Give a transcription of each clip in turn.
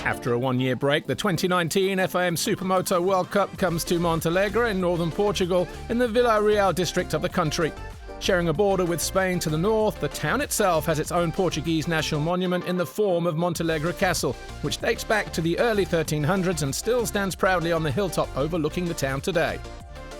After a one-year break, the 2019 FIM Supermoto World Cup comes to Montalegre in Northern Portugal in the Vila Real district of the country. Sharing a border with Spain to the north, the town itself has its own Portuguese national monument in the form of Montalegre Castle, which dates back to the early 1300s and still stands proudly on the hilltop overlooking the town today.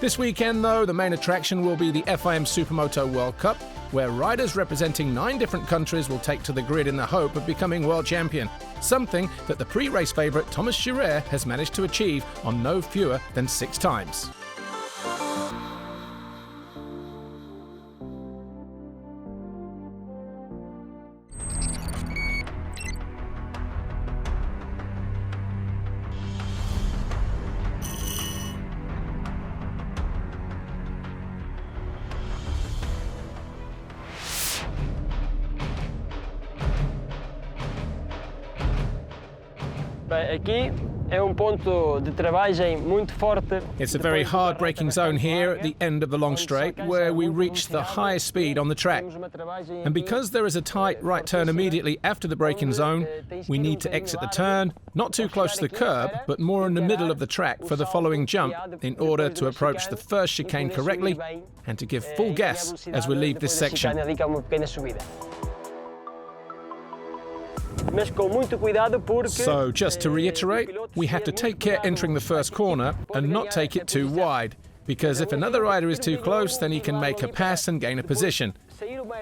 This weekend, though, the main attraction will be the FIM Supermoto World Cup, where riders representing 9 different countries will take to the grid in the hope of becoming world champion, something that the pre-race favourite Thomas Schirer has managed to achieve on no fewer than 6 times. It's a very hard braking zone here at the end of the long straight, where we reach the highest speed on the track. And because there is a tight right turn immediately after the braking zone, we need to exit the turn, not too close to the curb, but more in the middle of the track for the following jump in order to approach the first chicane correctly and to give full gas as we leave this section. So, just to reiterate, we have to take care entering the first corner and not take it too wide, because if another rider is too close, then he can make a pass and gain a position.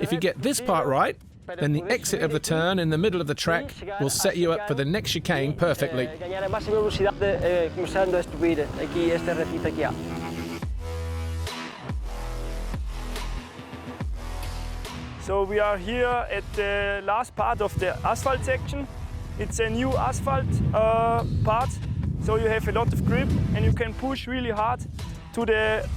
If you get this part right, then the exit of the turn in the middle of the track will set you up for the next chicane perfectly. So we are here at the last part of the asphalt section. It's a new asphalt part, so you have a lot of grip and you can push really hard to the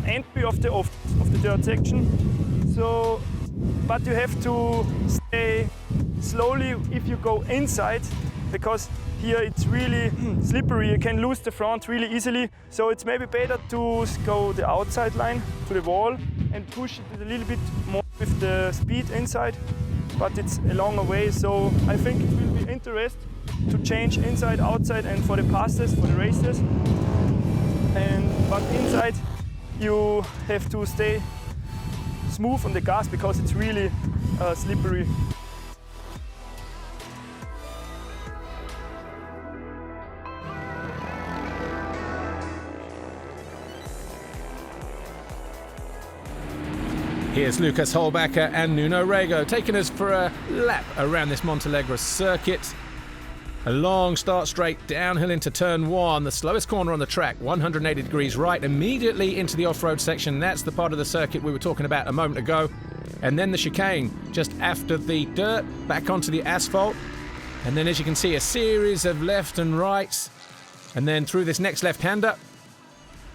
entry of the third section. So, but you have to stay slowly if you go inside, because here it's really slippery. You can lose the front really easily. So it's maybe better to go the outside line to the wall and push it a little bit more with the speed inside, but it's a longer way, so I think it will be interesting to change inside, outside, and for the passes, for the races. But inside you have to stay smooth on the gas because it's really slippery. Here's Lucas Holbacher and Nuno Rego taking us for a lap around this Montalegre circuit. A long start straight downhill into turn 1, the slowest corner on the track, 180 degrees right, immediately into the off-road section. That's the part of the circuit we were talking about a moment ago. And then the chicane, just after the dirt, back onto the asphalt. And then, as you can see, a series of left and rights. And then through this next left-hander.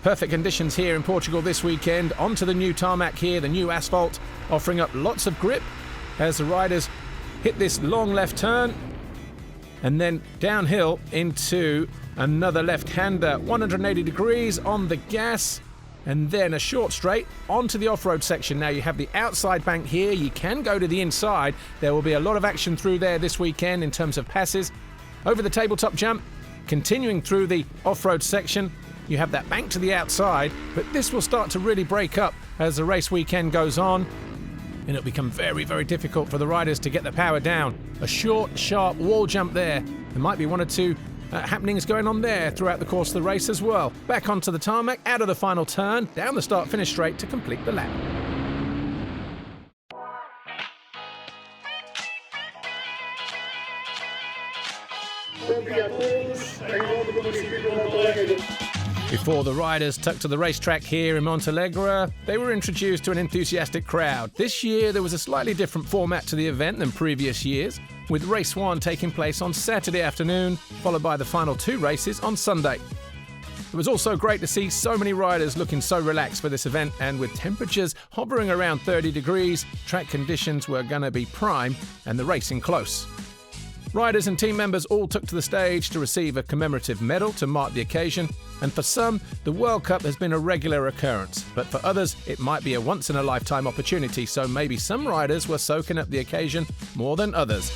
Perfect conditions here in Portugal this weekend. Onto the new tarmac here, the new asphalt, offering up lots of grip as the riders hit this long left turn. And then downhill into another left-hander, 180 degrees on the gas. And then a short straight onto the off-road section. Now you have the outside bank here. You can go to the inside. There will be a lot of action through there this weekend in terms of passes. Over the tabletop jump, continuing through the off-road section. You have that bank to the outside, but this will start to really break up as the race weekend goes on. And it'll become very, very difficult for the riders to get the power down. A short, sharp wall jump there. There might be 1 or 2 happenings going on there throughout the course of the race as well. Back onto the tarmac, out of the final turn, down the start-finish straight to complete the lap. Before the riders took to the racetrack here in Montalegre, they were introduced to an enthusiastic crowd. This year there was a slightly different format to the event than previous years, with race 1 taking place on Saturday afternoon, followed by the final 2 races on Sunday. It was also great to see so many riders looking so relaxed for this event, and with temperatures hovering around 30 degrees, track conditions were going to be prime and the racing close. Riders and team members all took to the stage to receive a commemorative medal to mark the occasion, and for some, the World Cup has been a regular occurrence, but for others, it might be a once-in-a-lifetime opportunity, so maybe some riders were soaking up the occasion more than others.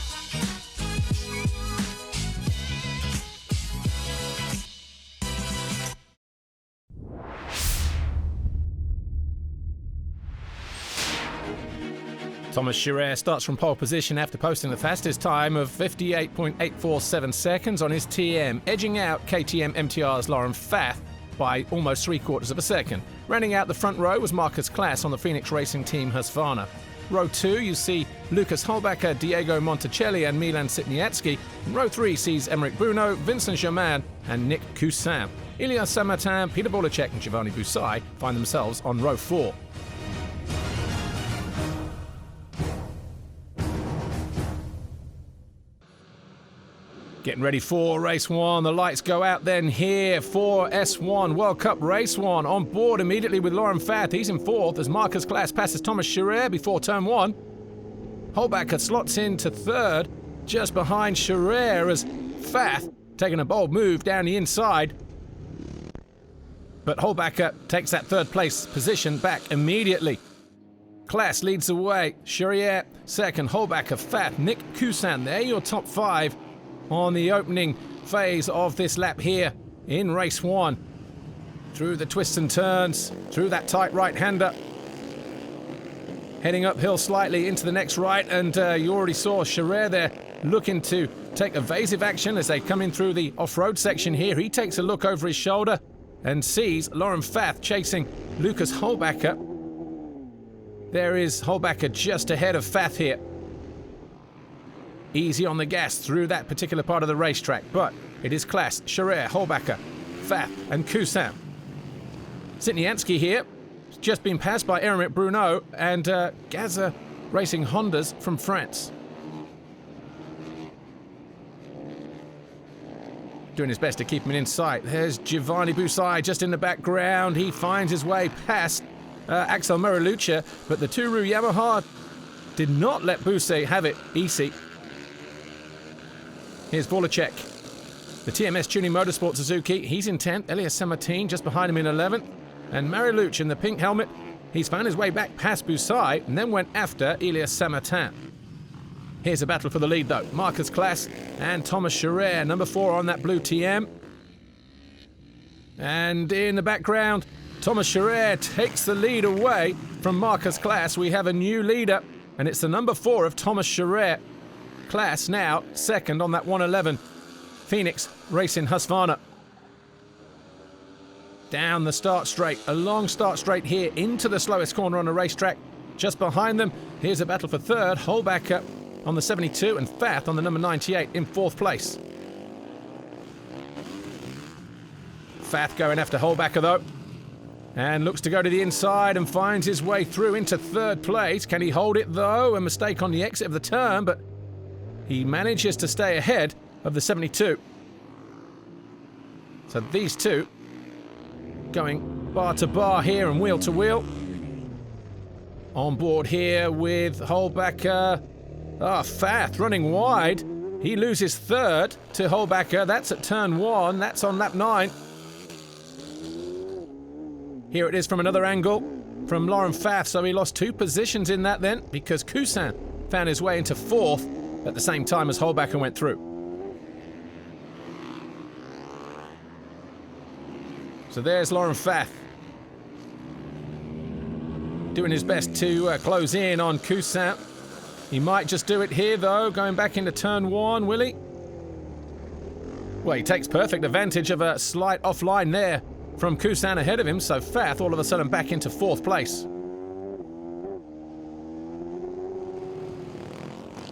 Thomas Scherer starts from pole position after posting the fastest time of 58.847 seconds on his TM, edging out KTM MTR's Laurent Fath by almost 3/4 of a second. Rounding out the front row was Marcus Klaas on the Phoenix Racing Team Husqvarna. Row 2, you see Lucas Holbacher, Diego Monticelli and Milan Sitniatsky. Row 3 sees Emeric Bruno, Vincent Germain and Nick Cousin. Ilya Saint-Martin, Peter Bolicek and Giovanni Busai find themselves on row 4. Getting ready for race 1. The lights go out then here for S1 World Cup race 1. On board immediately with Laurent Fath. He's in 4th as Marcus Klaas passes Thomas Scherer before turn 1. Holbacher slots into 3rd, just behind Scherer as Fath taking a bold move down the inside. But Holbacher takes that 3rd place position back immediately. Klaas leads the way. Scherer 2nd, Holbacher, Fath, Nick Cousin. They're your top 5 on the opening phase of this lap here in race 1. Through the twists and turns, through that tight right-hander. Heading uphill slightly into the next right, and you already saw Scherer there looking to take evasive action as they come in through the off-road section here. He takes a look over his shoulder and sees Laurent Fath chasing Lucas Holbacher. There is Holbacher just ahead of Fath here. Easy on the gas through that particular part of the racetrack, but it is Klaas, Scherer, Holbacher, Fath and Cousin. Sitniansky here, just been passed by Emeric Bruno and Gaza Racing Hondas from France. Doing his best to keep him in sight. There's Giovanni Busai just in the background. He finds his way past Axel Marilucha, but the Turu Yamaha did not let Busai have it easy. Here's Bolicek, the TMS Tuning Motorsport Suzuki. He's in 10th. Elias Saint-Martin just behind him in 11th. And Marilucha in the pink helmet. He's found his way back past Busai and then went after Elias Saint-Martin. Here's a battle for the lead though. Marcus Klaas and Thomas Scherer, number 4 on that blue TM. And in the background, Thomas Scherer takes the lead away from Marcus Klaas. We have a new leader, and it's the number 4 of Thomas Scherer. Klaas now 2nd on that 111 Phoenix Racing Husqvarna. Down the start straight, a long start straight here into the slowest corner on the racetrack. Just behind them, here's a battle for 3rd. Holbacher on the 72 and Fath on the number 98 in 4th place. Fath going after Holbacher though, and looks to go to the inside and finds his way through into 3rd place. Can he hold it though? A mistake on the exit of the turn, but he manages to stay ahead of the 72. So these two going bar to bar here and wheel to wheel. On board here with Holbacher. Fath running wide. He loses 3rd to Holbacher. That's at turn 1. That's on lap 9. Here it is from another angle from Laurent Fath. So he lost 2 positions in that then because Cousin found his way into 4th at the same time as Holbacher went through. So there's Laurent Fath doing his best to close in on Cousin. He might just do it here though, going back into turn 1, will he? Well, he takes perfect advantage of a slight offline there from Cousin ahead of him, so Fath all of a sudden back into 4th place.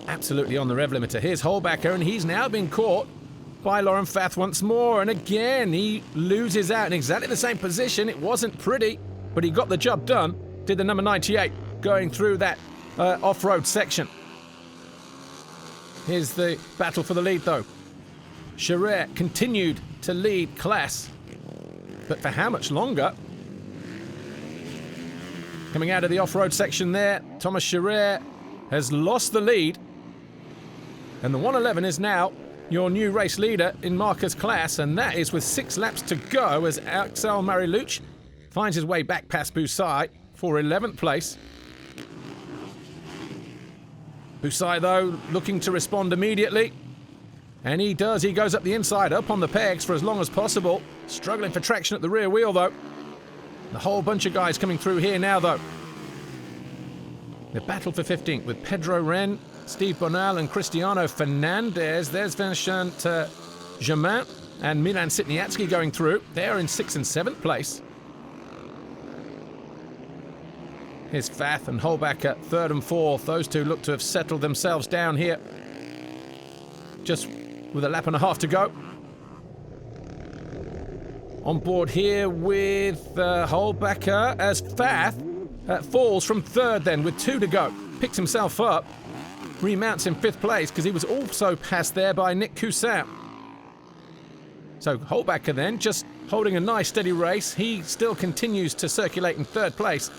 Absolutely on the rev limiter. Here's Holbacher, and he's now been caught by Laurent Fath once more. And again, he loses out in exactly the same position. It wasn't pretty, but he got the job done. Did the number 98 going through that off-road section. Here's the battle for the lead, though. Scherer continued to lead Klaas, but for how much longer? Coming out of the off-road section there, Thomas Scherer has lost the lead. And the 111 is now your new race leader in Marcus Klaas, and that is with 6 laps to go as Axel Marilucha finds his way back past Busai for 11th place. Busai, though, looking to respond immediately. And he does. He goes up the inside, up on the pegs for as long as possible. Struggling for traction at the rear wheel, though. A whole bunch of guys coming through here now, though. The battle for 15th with Pedro Ren, Steve Bonal and Cristiano Fernandez. There's Vincent Germain and Milan Sitniatsky going through. They're in 6th and 7th place. Here's Fath and Holbacher, 3rd and 4th. Those two look to have settled themselves down here. Just with a lap and a half to go. On board here with Holbacher as Fath falls from 3rd then with 2 to go. Picks himself up, remounts in 5th place because he was also passed there by Nick Cousin. So Holbacher then just holding a nice steady race. He still continues to circulate in 3rd place.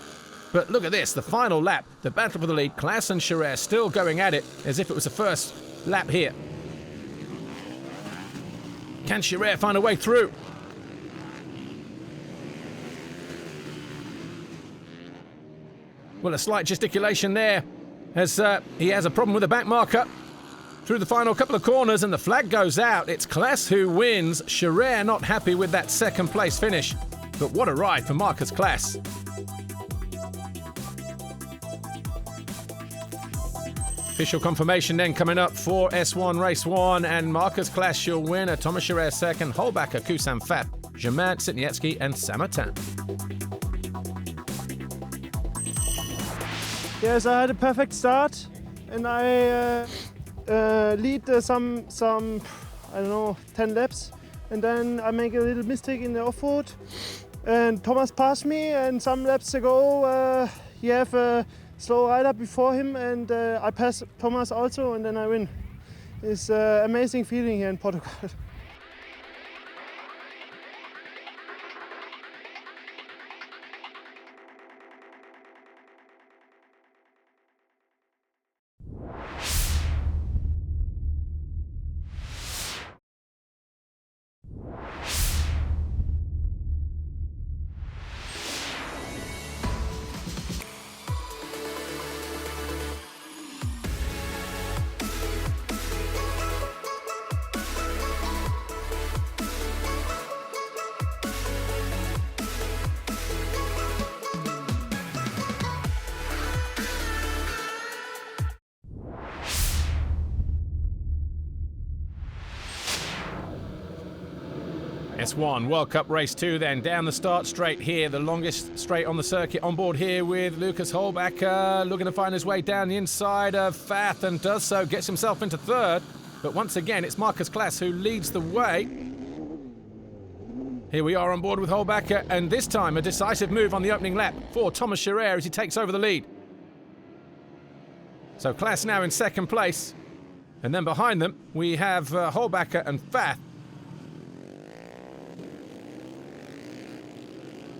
But look at this, the final lap, the battle for the lead. Klaas and Scherer still going at it as if it was the first lap here. Can Scherer find a way through? Well, a slight gesticulation there as he has a problem with the back marker. Through the final couple of corners and the flag goes out. It's Klaas who wins. Scherer not happy with that 2nd place finish. But what a ride for Marcus Klaas. Official confirmation then coming up for S1 Race 1, and Marcus Klaas shall win. Thomas Scherer 2nd, Holbacher, Cousin Fath, Germain, Sitniatsky and Samartin. Yes, I had a perfect start, and I lead some I don't know 10 laps, and then I make a little mistake in the off-road, and Thomas passed me, and some laps ago he have a slow rider before him, and I pass Thomas also, and then I win. It's an amazing feeling here in Portugal. S1 World Cup Race 2 then, down the start straight here, the longest straight on the circuit. On board here with Lucas Holbacher, looking to find his way down the inside of Fath, and does so, gets himself into 3rd. But once again, it's Marcus Klaas who leads the way. Here we are on board with Holbacher, and this time a decisive move on the opening lap for Thomas Scherer as he takes over the lead. So Klaas now in 2nd place, and then behind them we have Holbacher and Fath.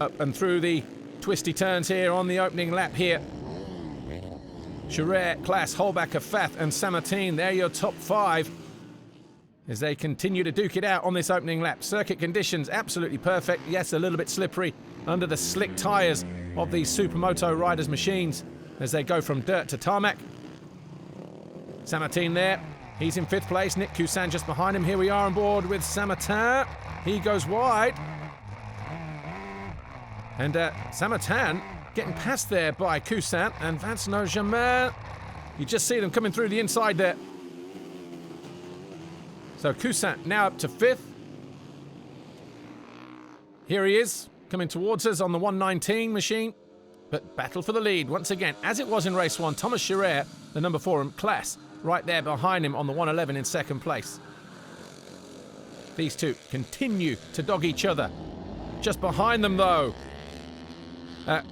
Up and through the twisty turns here on the opening lap here. Scherer, Klaas, Holbacher, Fath and Samartin, they're your top 5 as they continue to duke it out on this opening lap. Circuit conditions absolutely perfect. Yes, a little bit slippery under the slick tyres of these Supermoto riders' machines as they go from dirt to tarmac. Samartin there, he's in 5th place. Nick Cousin just behind him. Here we are on board with Samartin. He goes wide. And Samartin getting passed there by Cousin and Vincent Germain. You just see them coming through the inside there. So Cousin now up to 5th. Here he is, coming towards us on the 119 machine. But battle for the lead once again, as it was in race 1. Thomas Scherer, the number 4, and Klaas right there behind him on the 111 in 2nd place. These two continue to dog each other. Just behind them though,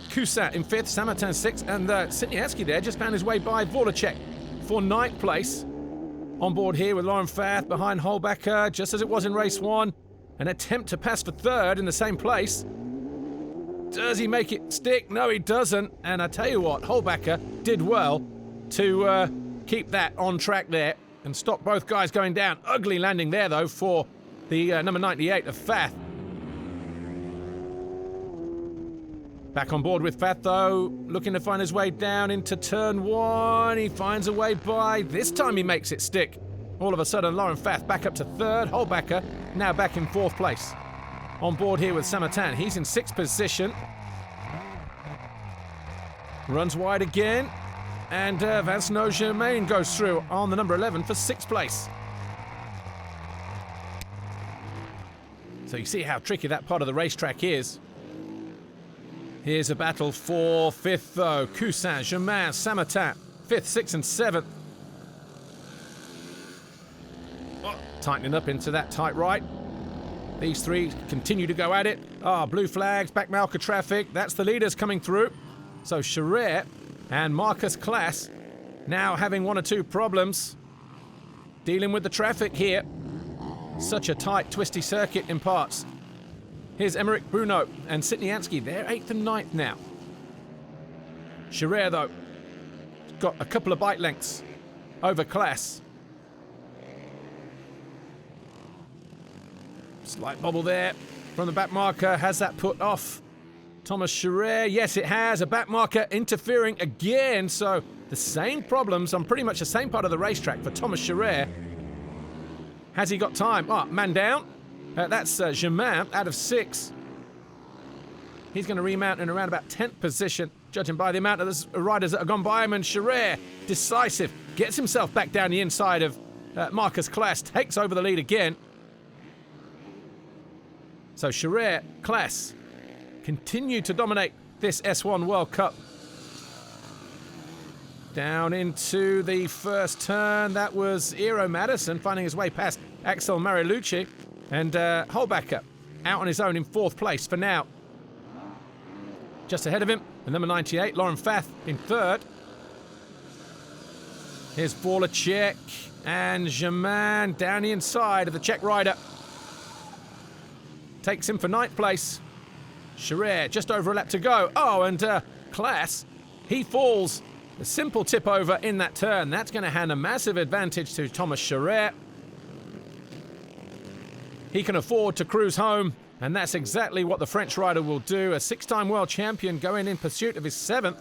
Cousin in 5th, Samartin 6th, and Sitniatsky there just found his way by Voracek for 9th place. On board here with Lauren Fath behind Holbacher, just as it was in race 1. An attempt to pass for 3rd in the same place. Does he make it stick? No, he doesn't. And I tell you what, Holbacher did well to keep that on track there and stop both guys going down. Ugly landing there, though, for the number 98 of Fath. Back on board with Fath, though, looking to find his way down into turn 1. He finds a way by. This time he makes it stick. All of a sudden, Lauren Fath back up to 3rd. Holbacher now back in 4th place. On board here with Samartin. He's in 6th position. Runs wide again. And Vincent Germain goes through on the number 11 for 6th place. So you see how tricky that part of the racetrack is. Here's a battle for 5th though. Cousin, Germain, Samartin, 5th, 6th and 7th. Oh, tightening up into that tight right. These three continue to go at it. Blue flags, back marker traffic. That's the leaders coming through. So Scherer and Marcus Klaas now having one or two problems dealing with the traffic here. Such a tight, twisty circuit in parts. Here's Emmerich Bruno and Sitniansky. They're 8th and 9th now. Scherer, though, got a couple of bike lengths over Klaas. Slight bobble there from the back marker. Has that put off Thomas Scherer? Yes, it has. A back marker interfering again. So the same problems on pretty much the same part of the racetrack for Thomas Scherer. Has he got time? Man down. That's Germain out of 6. He's going to remount in around about 10th position, judging by the amount of the riders that have gone by him. And Scherer, decisive, gets himself back down the inside of Marcus Klaas, takes over the lead again. So Scherer, Klaas continue to dominate this S1 World Cup. Down into the first turn, that was Eero Madison finding his way past Axel Marilucci. And Holbacher out on his own in 4th place for now. Just ahead of him, the number 98, Lauren Fath in 3rd. Here's Vorlacek and Germain down the inside of the Czech rider. Takes him for 9th place. Scherer just over a lap to go. And Klaas, he falls. A simple tip over in that turn. That's going to hand a massive advantage to Thomas Scherer. He can afford to cruise home, and that's exactly what the French rider will do. A 6-time world champion going in pursuit of his 7th.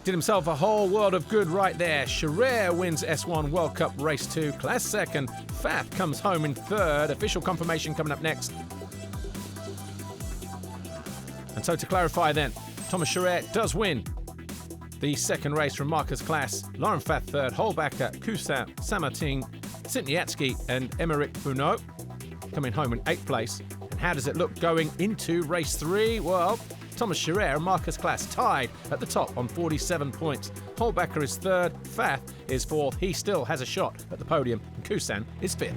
Did himself a whole world of good right there. Scherer wins S1 World Cup Race 2. Klaas 2nd. Fath comes home in 3rd. Official confirmation coming up next. And so to clarify then, Thomas Scherer does win the 2nd race from Marcus Klaas. Lauren Fath 3rd. Holbacher, Cousin, Samartin, Sitniatsky and Emmerich Bruno coming home in 8th place. And how does it look going into race 3? Well, Thomas Scherer and Marcus Klaas tied at the top on 47 points. Holbacher is 3rd, Fath is 4th. He still has a shot at the podium. And Cousin is 5th.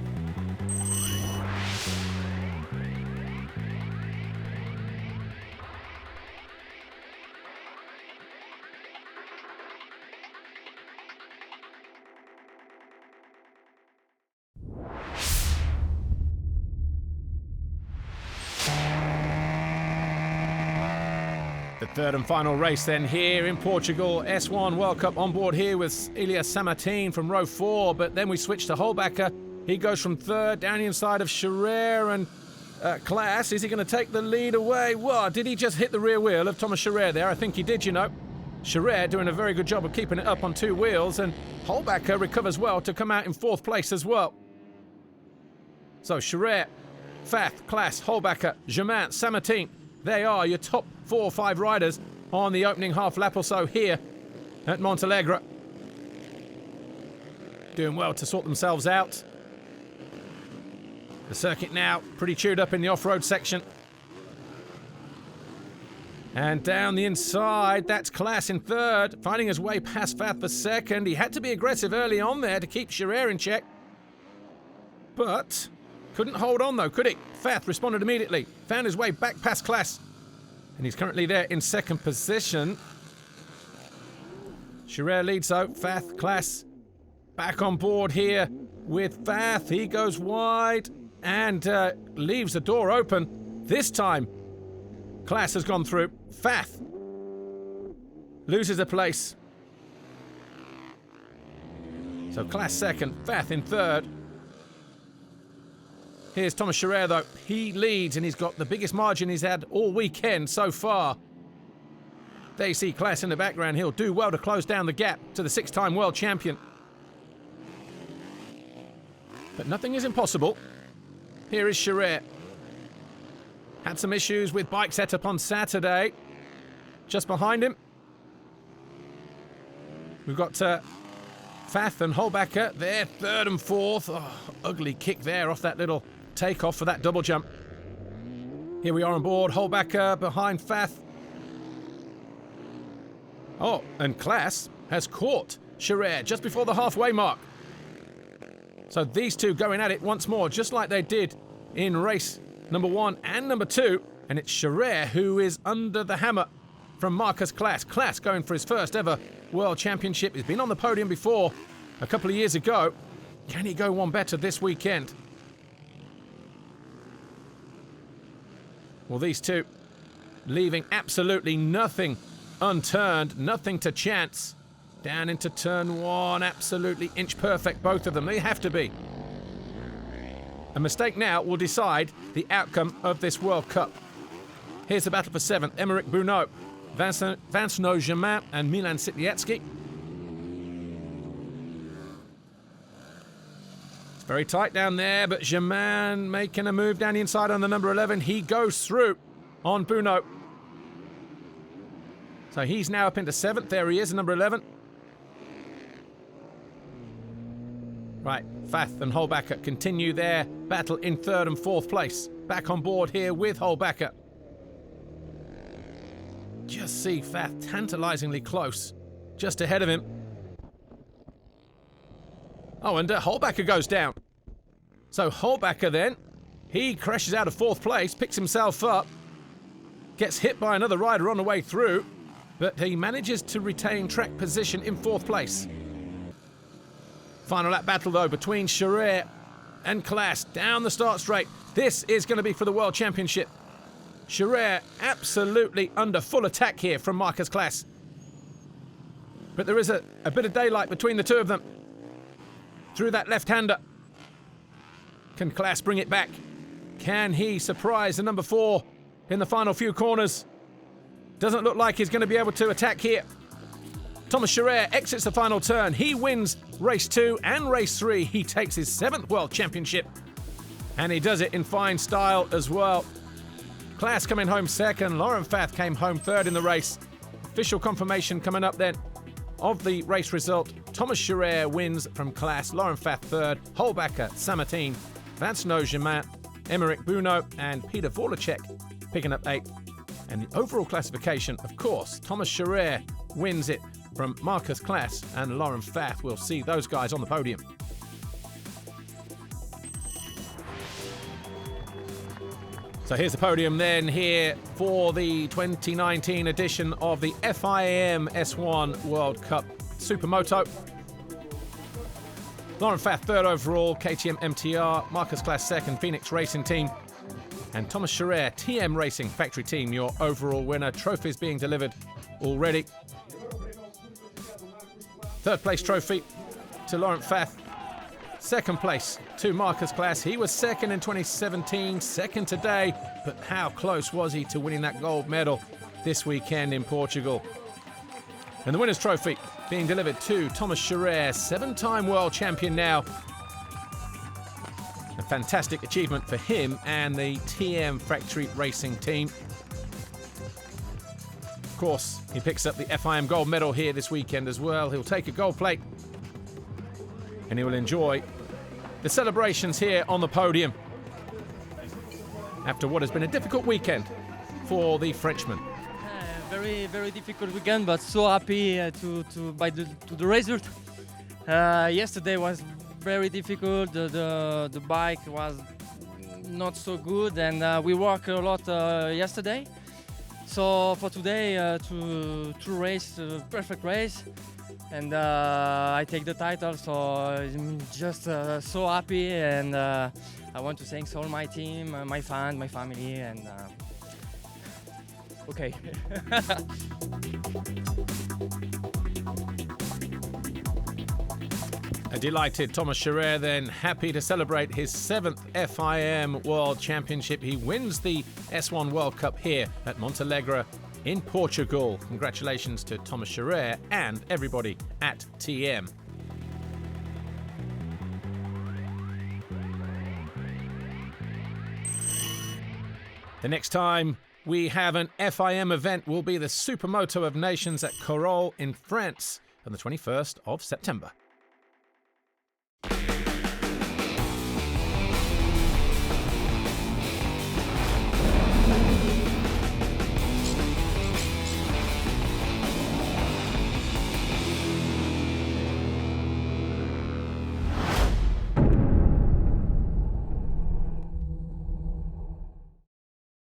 The 3rd and final race then here in Portugal. S1 World Cup on board here with Elias Samartin from row 4, but then we switch to Holbacher. He goes from 3rd down the inside of Scherer and Klaas. Is he going to take the lead away? Well, did he just hit the rear wheel of Thomas Scherer there? I think he did, you know. Scherer doing a very good job of keeping it up on 2 wheels, and Holbacher recovers well to come out in 4th place as well. So Scherer, Fath, Klaas, Holbacher, Germain, Samartin. They are your top 4 or 5 riders on the opening half lap or so here at Montalegre. Doing well to sort themselves out. The circuit now pretty chewed up in the off-road section. And down the inside, that's Klaas in 3rd, finding his way past Fath for 2nd. He had to be aggressive early on there to keep Scherer in check. But couldn't hold on though, could he? Fath responded immediately, found his way back past Klaas. And he's currently there in 2nd position. Scherer leads though, Fath, Klaas back on board here with Fath. He goes wide and leaves the door open. This time, Klaas has gone through. Fath loses a place. So Klaas 2nd, Fath in 3rd. Here's Thomas Scherer though. He leads and he's got the biggest margin he's had all weekend so far. There you see Klaas in the background. He'll do well to close down the gap to the 6-time world champion. But nothing is impossible. Here is Scherer. Had some issues with bike setup on Saturday. Just behind him. We've got Fath and Holbacher there, third and fourth. Oh, ugly kick there off that little takeoff for that double jump. Here we are on board, Holbacher behind Fath. Oh, and Klaas has caught Scherer just before the halfway mark. So these two going at it once more, just like they did in race number 1 and number 2. And it's Scherer who is under the hammer from Marcus Klaas. Klaas going for his first ever World Championship. He's been on the podium before a couple of years ago. Can he go one better this weekend? Well, these two leaving absolutely nothing unturned, nothing to chance. Down into turn 1, absolutely inch perfect, both of them. They have to be. A mistake now will decide the outcome of this World Cup. Here's the battle for 7th. Emeric Bunot, Vincent Germain and Milan Sitlietsky. It's very tight down there, but Germain making a move down the inside on the number 11. He goes through on Bunot. So he's now up into 7th. There he is, number 11. Right, Fath and Holbacher continue their battle in 3rd and 4th place. Back on board here with Holbacher. Just see Fath tantalizingly close, just ahead of him. Oh, and Holbacher goes down. So Holbacher then, he crashes out of 4th place, picks himself up, gets hit by another rider on the way through, but he manages to retain track position in 4th place. Final lap battle though between Scherer and Klaas down the start straight. This is going to be for the World Championship. Scherer absolutely under full attack here from Marcus Klaas. But there is a bit of daylight between the two of them. Through that left-hander. Can Klaas bring it back? Can he surprise the number 4 in the final few corners? Doesn't look like he's going to be able to attack here. Thomas Scherer exits the final turn. He wins race 2 and race 3. He takes his 7th World Championship. And he does it in fine style as well. Klaas coming home 2nd. Laurent Fath came home 3rd in the race. Official confirmation coming up then of the race result. Thomas Scherer wins from Klaas. Laurent Fath 3rd. Holbacher, Samartin, Vincent Germain, Emeric Bunot and Peter Vorlacek picking up 8th. And the overall classification, of course, Thomas Scherer wins it from Marcus Klaas and Laurent Fath. We'll see those guys on the podium. So here's the podium then here for the 2019 edition of the FIM S1 World Cup Supermoto. Laurent Fath 3rd overall, KTM MTR, Marcus Klaas 2nd, Phoenix Racing Team, and Thomas Scherer, TM Racing Factory Team, your overall winner. Trophies being delivered already. 3rd place trophy to Laurent Fath. 2nd place to Marcus Klaas. He was 2nd in 2017, 2nd today, but how close was he to winning that gold medal this weekend in Portugal? And the winner's trophy being delivered to Thomas Scherer, 7-time world champion now. A fantastic achievement for him and the TM Factory Racing Team. Of course, he picks up the FIM gold medal here this weekend as well. He'll take a gold plate and he will enjoy the celebrations here on the podium after what has been a difficult weekend for the Frenchman. Very, very difficult weekend, but so happy to the result. Yesterday was very difficult. The bike was not so good, and we worked a lot yesterday. So for today, to race, perfect race, and I take the title. So I'm just so happy, and I want to thank all my team, my fans, my family, and okay. A delighted Thomas Scherer then, happy to celebrate his 7th FIM World Championship. He wins the S1 World Cup here at Montalegre in Portugal. Congratulations to Thomas Scherer and everybody at TM. The next time we have an FIM event will be the Supermoto of Nations at Corolles in France. on the 21st of September.